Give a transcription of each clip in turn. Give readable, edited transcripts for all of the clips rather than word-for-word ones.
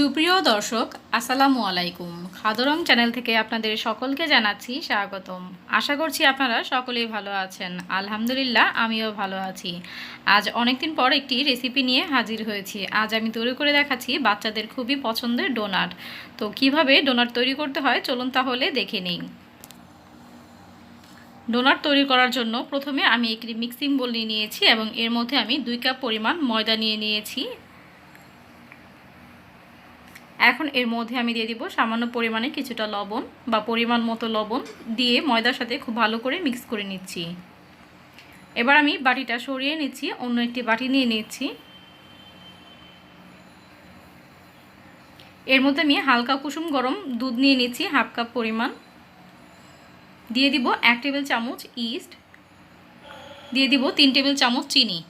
সুপ্রিয় দর্শক আসসালামু আলাইকুম। খাদো রং চ্যানেল থেকে আপনাদের সকলকে জানাচ্ছি স্বাগতম। আশা করছি আপনারা সকলেই ভালো আছেন। আলহামদুলিল্লাহ আমিও ভালো আছি। আজ অনেকদিন পর একটি রেসিপি নিয়ে হাজির হয়েছি। আজ আমি তৈরি করে দেখাচ্ছি বাচ্চাদের খুবই পছন্দের ডোনাট। তো কিভাবে ডোনাট তৈরি করতে হয় চলুন তাহলে দেখে নিই। ডোনাট তৈরি করার জন্য প্রথমে আমি একটি মিক্সিং বোল নিয়েছি এবং এর মধ্যে আমি 2 কাপ পরিমাণ ময়দা নিয়েছি। এখন এর মধ্যে আমি দিয়ে দিব সামান্য পরিমাণে কিছুটা লবণ বা পরিমাণ মতো লবণ দিয়ে ময়দার সাথে খুব ভালো করে মিক্স করে নিচ্ছি। এবার আমি বাটিটা সরিয়ে নিচ্ছি, অন্য একটি বাটি নিয়ে নিচ্ছি। এর মধ্যে আমি হালকা কুসুম গরম দুধ নিয়ে নিচ্ছি হাফ কাপ পরিমাণ। দিয়ে দিব 1 টেবিল চামচ ইস্ট, দিয়ে দিব 3 টেবিল চামচ চিনি।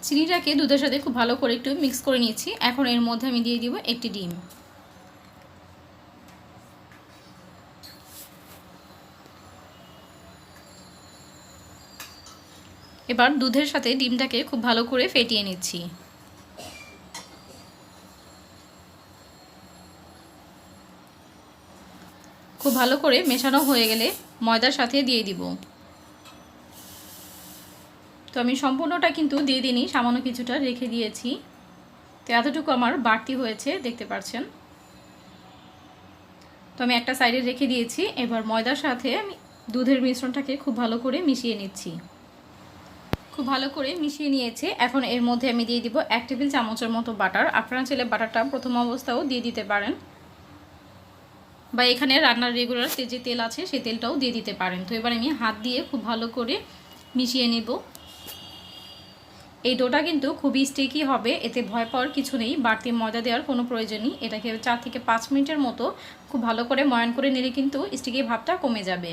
চিনিটাকে দুধের সাথে খুব ভালো করে একটু মিক্স করে নিয়েছি। এখন এর মধ্যে আমি দিয়ে দিব একটি ডিম। এবার দুধের সাথে ডিমটাকে খুব ভালো করে ফেটিয়ে নিচ্ছি। খুব ভালো করে মেশানো হয়ে গেলে ময়দার সাথে দিয়ে দিব। তো আমি সম্পূর্ণটা কিন্তু দিয়ে দিইনি, সামান্য কিছুটা রেখে দিয়েছি। তো এতটুকু আমার বাড়তি হয়েছে দেখতে পাচ্ছেন। তো আমি একটা সাইডে রেখে দিয়েছি। এবার ময়দার সাথে আমি দুধের মিশ্রণটাকে খুব ভালো করে মিশিয়ে নিচ্ছি। খুব ভালো করে মিশিয়ে নিয়েছি। এখন এর মধ্যে আমি দিয়ে দিব 1 টেবিল চামচের মতো বাটার। আপনারা চাইলে বাটারটা প্রথম অবস্থাও দিয়ে দিতে পারেন, বা এখানে রান্নার রেগুলার যে তেল আছে সেই তেলটাও দিয়ে দিতে পারেন। তো এবার আমি হাত দিয়ে খুব ভালো করে মিশিয়ে নেব। এই ডোটা কিন্তু খুবই স্টিকি হবে, এতে ভয় পাওয়ার কিছু নেই। বাড়তি ময়দা দেওয়ার কোনো প্রয়োজন নেই। এটাকে 4 থেকে 5 মিনিটের মতো খুব ভালো করে ময়ান করে নিলে কিন্তু স্টিকি ভাবটা কমে যাবে।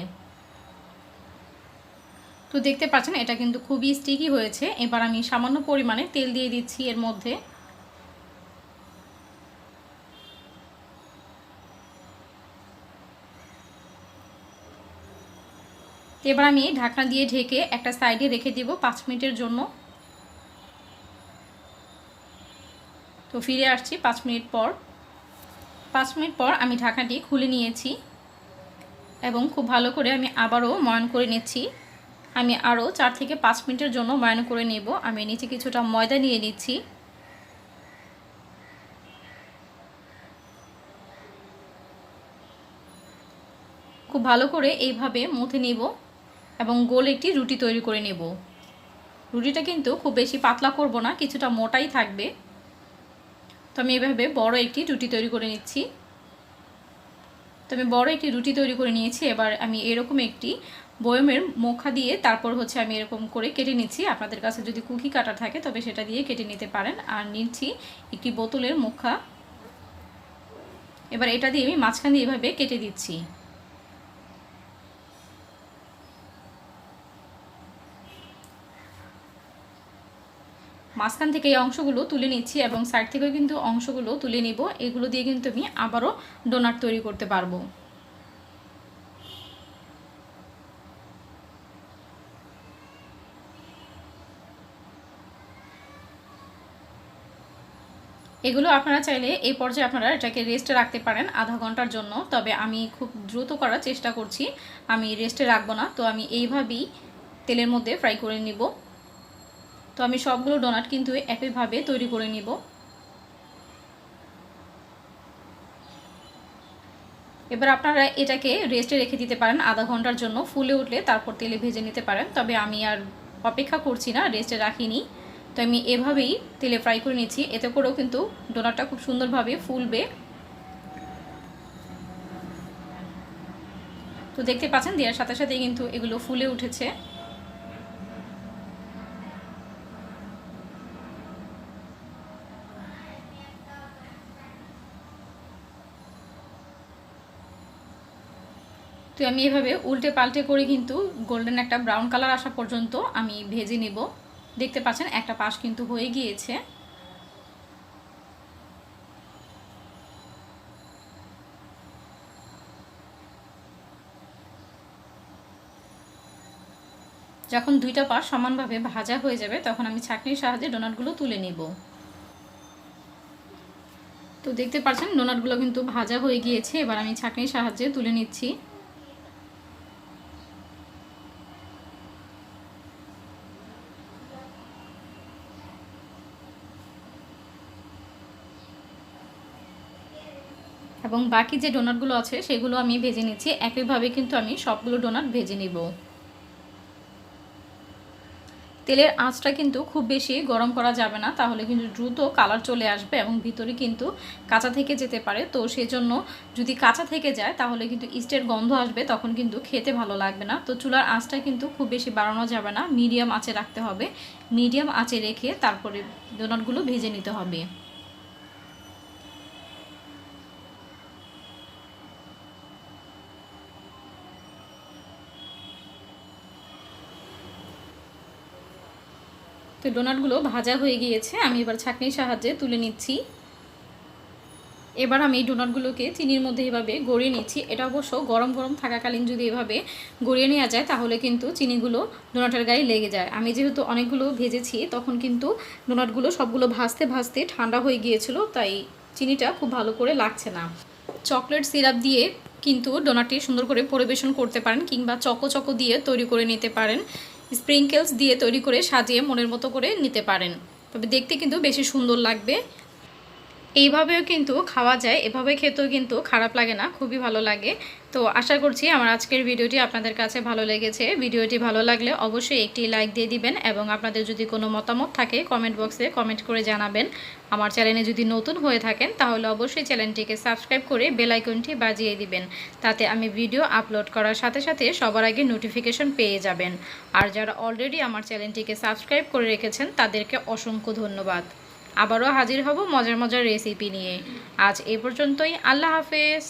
তো দেখতে পাচ্ছেন এটা কিন্তু খুবই স্টিকি হয়েছে। এবার আমি সামান্য পরিমাণে তেল দিয়ে দিচ্ছি এর মধ্যে। এবার আমি ঢাকনা দিয়ে ঢেকে একটা সাইডে রেখে দিব 5 মিনিটের জন্য। তো ফিরে আসছি 5 মিনিট পর। 5 মিনিট পর আমি ঢাকনাটি খুলে নিয়েছি এবং খুব ভালো করে আমি আবারও ময়ান করে নিচ্ছি। আমি আরও 4 থেকে 5 মিনিটের জন্য ময়ান করে নেব। আমি নিচে কিছুটা ময়দা নিয়ে নিচ্ছি। খুব ভালো করে এইভাবে মুথে নেব এবং গোল একটি রুটি তৈরি করে নেব। রুটিটা কিন্তু খুব বেশি পাতলা করব না, কিছুটা মোটাই থাকবে। তো আমি এভাবে বড় একটি রুটি তৈরি করে নিচ্ছি। তো আমি বড় একটি রুটি তৈরি করে নিয়েছি। এবার আমি এরকম একটি বয়মের মুখা দিয়ে তারপর আমি এরকম করে কেটে নিচ্ছি। আপনাদের কাছে যদি কুকি কাটা থাকে তবে সেটা দিয়ে কেটে নিতে পারেন। আর নিচ্ছি একটি বোতলের মুখা। এবার এটা দিয়ে আমি মাঝখান দিয়ে এভাবে কেটে দিচ্ছি। মাঝখান থেকে এই অংশগুলো তুলে নিচ্ছি এবং সাইড থেকেও কিন্তু অংশগুলো তুলে নিব। এগুলো দিয়ে কিন্তু আমি আবারও ডোনাট তৈরি করতে পারবো। এগুলো আপনারা চাইলে এই পর্যায়ে আপনারা এটাকে রেস্টে রাখতে পারেন আধা ঘন্টার জন্য। তবে আমি খুব দ্রুত করার চেষ্টা করছি, আমি রেস্টে রাখবো না। তো আমি এইভাবেই তেলের মধ্যে ফ্রাই করে নিব। তো আমি সবগুলো ডোনাট কিন্তু একইভাবে তৈরি করে নিব। এবার আপনারা এটাকে রেস্টে রেখে দিতে পারেন আধা ঘন্টার জন্য। ফুলে উঠলে তারপর তেলে ভেজে নিতে পারেন। তবে আমি আর অপেক্ষা করছি না, রেস্টে রাখিনি। তো আমি এভাবেই তেলে ফ্রাই করে নিচ্ছি। এতে করেও কিন্তু ডোনাটটা খুব সুন্দরভাবে ফুলবে। তো দেখতে পাচ্ছেন দেওয়ার সাথে সাথে কিন্তু এগুলো ফুলে উঠেছে। তো আমি এভাবে উল্টে পাল্টে করে কিন্তু গোল্ডেন একটা ব্রাউন কালার আসা পর্যন্ত আমি ভেজে নেব। দেখতে পাচ্ছেন একটা পাশ কিন্তু হয়ে গিয়েছে। যখন দুইটা পাশ সমানভাবে ভাজা হয়ে যাবে তখন আমি ছাঁকনির সাহায্যে ডোনাটগুলো তুলে নিব। তো দেখতে পাচ্ছেন ডোনাটগুলো কিন্তু ভাজা হয়ে গিয়েছে, এবার আমি ছাঁকনির সাহায্যে তুলে নিচ্ছি। এবং বাকি যে ডোনাটগুলো আছে সেগুলো আমি ভেজে নিচ্ছি। একইভাবে কিন্তু আমি সবগুলো ডোনাট ভেজে নিব। তেলের আঁচটা কিন্তু খুব বেশি গরম করা যাবে না, তাহলে কিন্তু দ্রুত কালার চলে আসবে এবং ভিতরে কিন্তু কাঁচা থেকে যেতে পারে। তো সেজন্য যদি কাঁচা থেকে যায় তাহলে কিন্তু ইস্টের গন্ধ আসবে, তখন কিন্তু খেতে ভালো লাগবে না। তো চুলার আঁচটা কিন্তু খুব বেশি বাড়ানো যাবে না, মিডিয়াম আঁচে রাখতে হবে। মিডিয়াম আঁচে রেখে তারপরে ডোনাটগুলো ভেজে নিতে হবে। তো ডোনাটগুলো ভাজা হয়ে গিয়েছে, আমি এবার ছাঁকনির সাহায্যে তুলে নিচ্ছি। এবার আমি এই ডোনাটগুলোকে চিনির মধ্যে এভাবে গড়িয়ে নিচ্ছি। এটা অবশ্য গরম গরম থাকাকালীন যদি এভাবে গড়িয়ে নেওয়া যায় তাহলে কিন্তু চিনিগুলো ডোনাটের গায়ে লেগে যায়। আমি যেহেতু অনেকগুলো ভেজেছি তখন কিন্তু ডোনাটগুলো সবগুলো ভাজতে ভাজতে ঠান্ডা হয়ে গিয়েছিল, তাই চিনিটা খুব ভালো করে লাগছে না। চকলেট সিরাপ দিয়ে কিন্তু ডোনাটটি সুন্দর করে পরিবেশন করতে পারেন, কিংবা চকো চকো দিয়ে তৈরি করে নিতে পারেন। স্প্রিঙ্কেলস দিয়ে তৈরি করে সাজিয়ে মনের মতো করে নিতে পারেন, তবে দেখতে কিন্তু বেশি সুন্দর লাগবে। এইভাবেও কিন্তু খাওয়া যায়, এভাবে খেতেও কিন্তু খারাপ লাগে না, খুবই ভালো লাগে। তো আশা করছি আমার আজকের ভিডিওটি আপনাদের কাছে ভালো লেগেছে। ভিডিওটি ভালো লাগলে অবশ্যই একটি লাইক দিয়ে দিবেন এবং আপনাদের যদি কোনো মতামত থাকে কমেন্ট বক্সে কমেন্ট করে জানাবেন। আমার চ্যানেলে যদি নতুন হয়ে থাকেন তাহলে অবশ্যই চ্যানেলটিকে সাবস্ক্রাইব করে বেল আইকনটি বাজিয়ে দিবেন, তাতে আমি ভিডিও আপলোড করার সাথে সাথে সবার আগে নোটিফিকেশন পেয়ে যাবেন। আর যারা অলরেডি আমার চ্যানেলটিকে সাবস্ক্রাইব করে রেখেছেন তাদেরকে অসংখ্য ধন্যবাদ। আবারও হাজির হব মজার মজার রেসিপি নিয়ে। আজ এই পর্যন্তই, আল্লাহ হাফেজ।